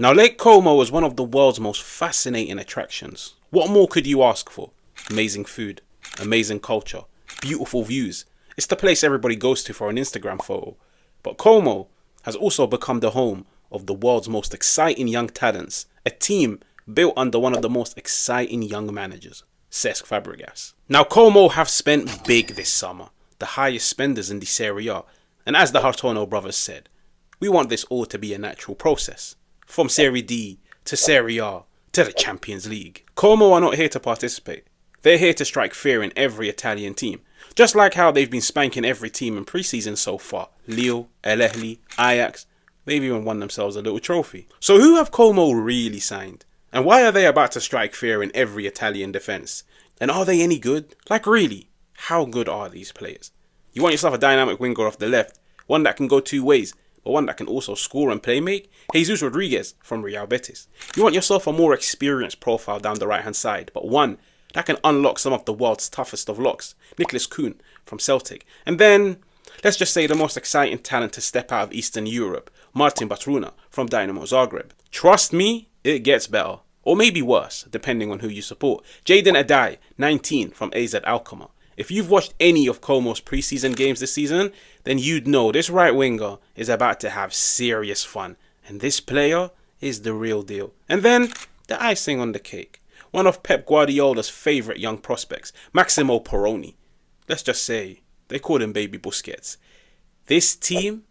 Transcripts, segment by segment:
Now, Lake Como is one of the world's most fascinating attractions. What more could you ask for? Amazing food, amazing culture, beautiful views. It's the place everybody goes to for an Instagram photo. But Como has also become the home of the world's most exciting young talents, a team built under one of the most exciting young managers, Cesc Fabregas. Now, Como have spent big this summer, the highest spenders in the Serie A, and as the Hartono brothers said, we want this all to be a natural process. From Serie D to Serie A to the Champions League. Como are not here to participate. They're here to strike fear in every Italian team. Just like how they've been spanking every team in pre-season so far. Lille, El Ahly, Ajax. They've even won themselves a little trophy. So who have Como really signed? And why are they about to strike fear in every Italian defence? And are they any good? Like really, how good are these players? You want yourself a dynamic winger off the left. One that can go two ways. But one that can also score and play make? Jesus Rodriguez from Real Betis. You want yourself a more experienced profile down the right hand side, but one that can unlock some of the world's toughest of locks. Nicholas Kuhn from Celtic. And then, let's just say the most exciting talent to step out of Eastern Europe, Martin Batruna from Dynamo Zagreb. Trust me, it gets better. Or maybe worse, depending on who you support. Jayden Addai, 19 from AZ Alkmaar. If you've watched any of Como's preseason games this season, then you'd know this right winger is about to have serious fun. And this player is the real deal. And then, the icing on the cake. One of Pep Guardiola's favourite young prospects, Máximo Perrone. Let's just say, they called him Baby Busquets. This team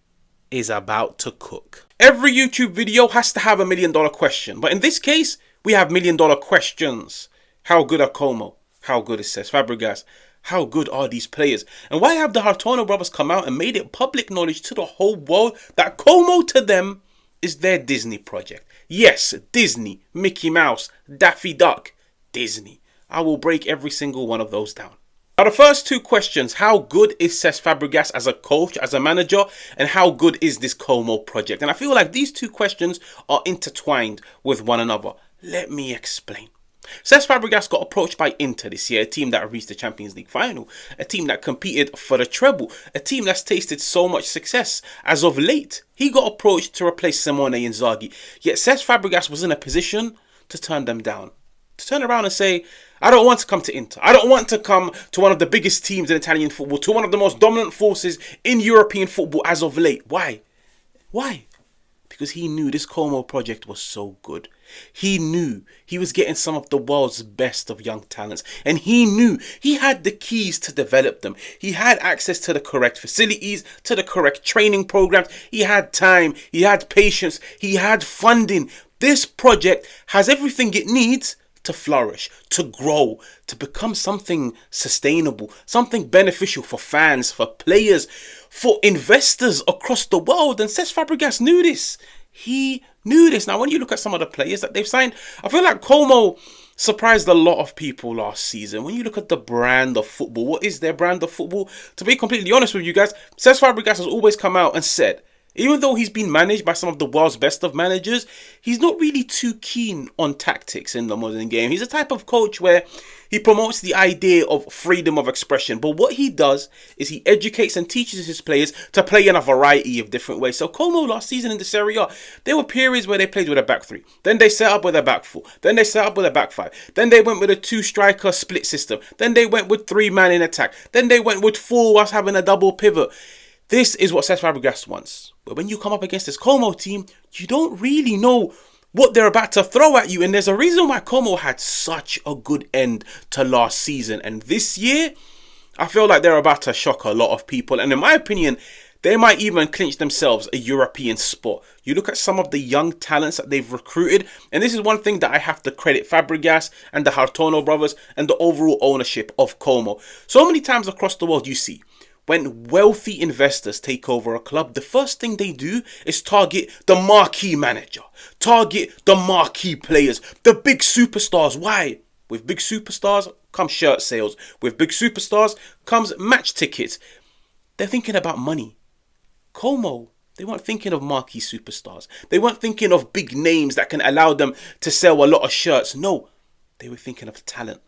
is about to cook. Every YouTube video has to have $1 million question. But in this case, we have $1 million questions. How good are Como? How good is Cesc Fabregas? How good are these players? And why have the Hartono brothers come out and made it public knowledge to the whole world that Como to them is their Disney project? Yes, Disney, Mickey Mouse, Daffy Duck, Disney. I will break every single one of those down. Now the first two questions, how good is Cesc Fabregas as a coach, as a manager, and how good is this Como project? And I feel like these two questions are intertwined with one another. Let me explain. Cesc Fabregas got approached by Inter this year, a team that reached the Champions League final, a team that competed for the treble, a team that's tasted so much success as of late. He got approached to replace Simone Inzaghi, yet Cesc Fabregas was in a position to turn them down. To turn around and say, I don't want to come to Inter. I don't want to come to one of the biggest teams in Italian football, to one of the most dominant forces in European football as of late. Why? Why? Because he knew this Como project was so good. He knew he was getting some of the world's best of young talents. And he knew he had the keys to develop them. He had access to the correct facilities, to the correct training programs. He had time. He had patience. He had funding. This project has everything it needs to flourish, to grow, to become something sustainable, something beneficial for fans, for players, for investors across the world. And Cesc Fabregas knew this. He knew this. Now, when you look at some of the players that they've signed, I feel like Como surprised a lot of people last season. When you look at the brand of football, what is their brand of football? To be completely honest with you guys, Cesc Fabregas has always come out and said, even though he's been managed by some of the world's best of managers, he's not really too keen on tactics in the modern game. He's a type of coach where he promotes the idea of freedom of expression. But what he does is he educates and teaches his players to play in a variety of different ways. So Como last season in the Serie A, there were periods where they played with a back three. Then they set up with a back four. Then they set up with a back five. Then they went with a two-striker split system. Then they went with three-man in attack. Then they went with four whilst having a double pivot. This is what Cesc Fabregas wants. But when you come up against this Como team, you don't really know what they're about to throw at you. And there's a reason why Como had such a good end to last season. And this year, I feel like they're about to shock a lot of people. And in my opinion, they might even clinch themselves a European spot. You look at some of the young talents that they've recruited. And this is one thing that I have to credit Fabregas and the Hartono brothers and the overall ownership of Como. So many times across the world you see, when wealthy investors take over a club, the first thing they do is target the marquee manager, target the marquee players, the big superstars. Why? With big superstars comes shirt sales. With big superstars comes match tickets. They're thinking about money. Como, they weren't thinking of marquee superstars. They weren't thinking of big names that can allow them to sell a lot of shirts. No, they were thinking of talent,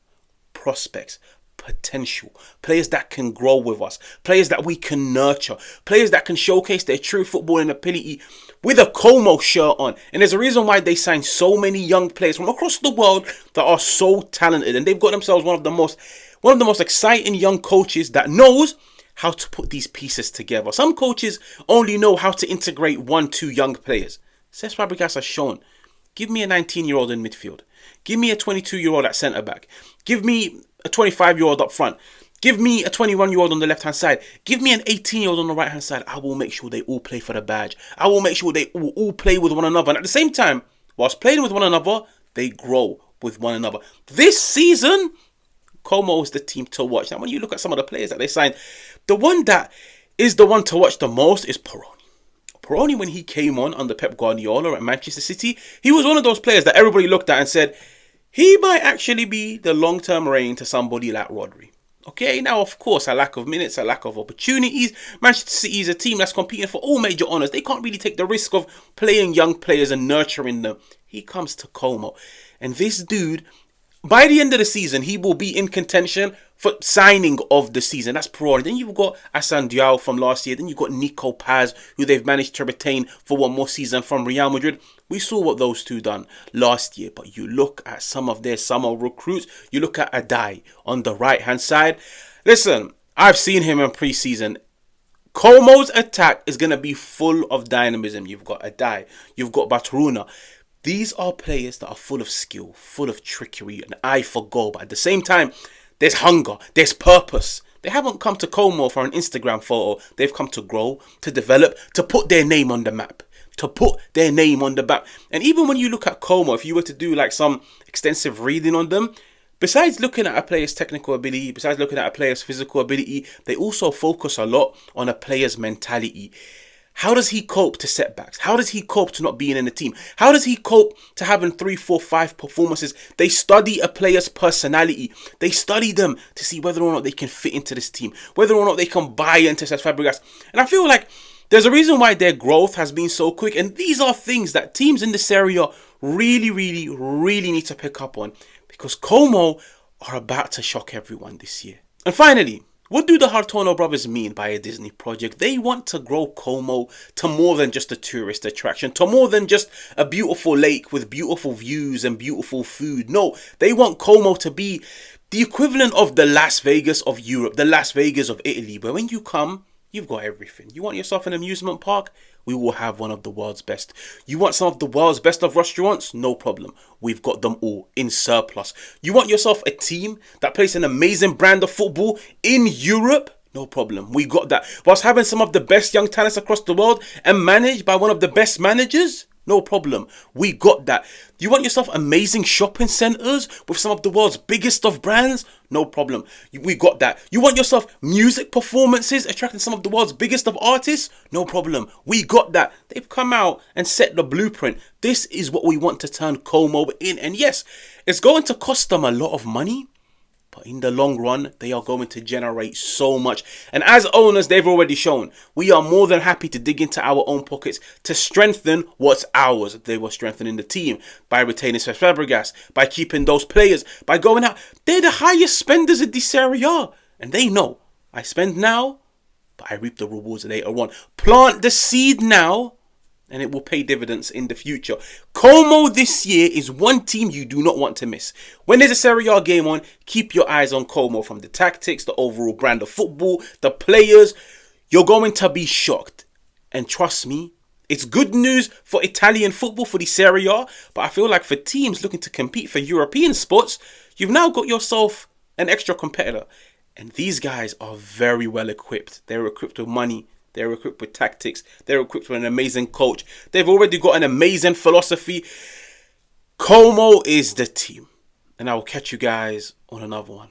prospects, potential, players that can grow with us, players that we can nurture, players that can showcase their true footballing ability with a Como shirt on. And there's a reason why they sign so many young players from across the world that are so talented. And they've got themselves one of the most exciting young coaches that knows how to put these pieces together. Some coaches only know how to integrate 1-2 young players. Cesc Fabregas has shown. Give me a 19-year-old in midfield. Give me a 22-year-old at centre-back. Give me a 25-year-old up front. Give me a 21-year-old on the left-hand side. Give me an 18-year-old on the right-hand side. I will make sure they all play for the badge. I will make sure they will all play with one another. And at the same time, whilst playing with one another, they grow with one another. This season, Como is the team to watch. Now, when you look at some of the players that they signed, the one that is the one to watch the most is Perrone. Perrone, when he came on under Pep Guardiola at Manchester City, he was one of those players that everybody looked at and said, he might actually be the long-term reign to somebody like Rodri. Okay, now, of course, a lack of minutes, a lack of opportunities. Manchester City is a team that's competing for all major honours. They can't really take the risk of playing young players and nurturing them. He comes to Como. And this dude, by the end of the season, he will be in contention for signing of the season. That's Perrone. Then you've got Assane Diao from last year. Then you've got Nico Paz, who they've managed to retain for one more season from Real Madrid. We saw what those two done last year. But you look at some of their summer recruits. You look at Addai on the right-hand side. Listen, I've seen him in pre-season. Como's attack is going to be full of dynamism. You've got Addai. You've got Batruna. These are players that are full of skill, full of trickery, an eye for goal. But at the same time, there's hunger, there's purpose. They haven't come to Como for an Instagram photo. They've come to grow, to develop, to put their name on the map. To put their name on the map. And even when you look at Como, if you were to do like some extensive reading on them, besides looking at a player's technical ability, besides looking at a player's physical ability, they also focus a lot on a player's mentality. How does he cope to setbacks? How does he cope to not being in the team? How does he cope to having 3, 4, 5 performances? They study a player's personality. They study them to see whether or not they can fit into this team, whether or not they can buy into Cesc Fabregas. And I feel like there's a reason why their growth has been so quick. And these are things that teams in the Serie really need to pick up on, because Como are about to shock everyone this year. And finally, what do the Hartono brothers mean by a Disney project? They want to grow Como to more than just a tourist attraction, to more than just a beautiful lake with beautiful views and beautiful food. No, they want Como to be the equivalent of the Las Vegas of Europe, the Las Vegas of Italy, where when you come, you've got everything. You want yourself an amusement park? We will have one of the world's best. You want some of the world's best of restaurants? No problem. We've got them all in surplus. You want yourself a team that plays an amazing brand of football in Europe? No problem. We got that. Whilst having some of the best young talents across the world and managed by one of the best managers? No problem. We got that. You want yourself amazing shopping centres with some of the world's biggest of brands? No problem. We got that. You want yourself music performances attracting some of the world's biggest of artists? No problem. We got that. They've come out and set the blueprint. This is what we want to turn Como in. And yes, it's going to cost them a lot of money. But in the long run, they are going to generate so much. And as owners, they've already shown, we are more than happy to dig into our own pockets to strengthen what's ours. They were strengthening the team by retaining Cesc Fabregas, by keeping those players, by going out. They're the highest spenders in the Serie A. And they know, I spend now, but I reap the rewards later on. Plant the seed now, and it will pay dividends in the future. Como this year is one team you do not want to miss. When there's a Serie A game on, keep your eyes on Como. From the tactics, the overall brand of football, the players, you're going to be shocked. And trust me, it's good news for Italian football, for the Serie A, but I feel like for teams looking to compete for European spots, you've now got yourself an extra competitor. And these guys are very well equipped. They're equipped with money. They're equipped with tactics. They're equipped with an amazing coach. They've already got an amazing philosophy. Como is the team. And I will catch you guys on another one.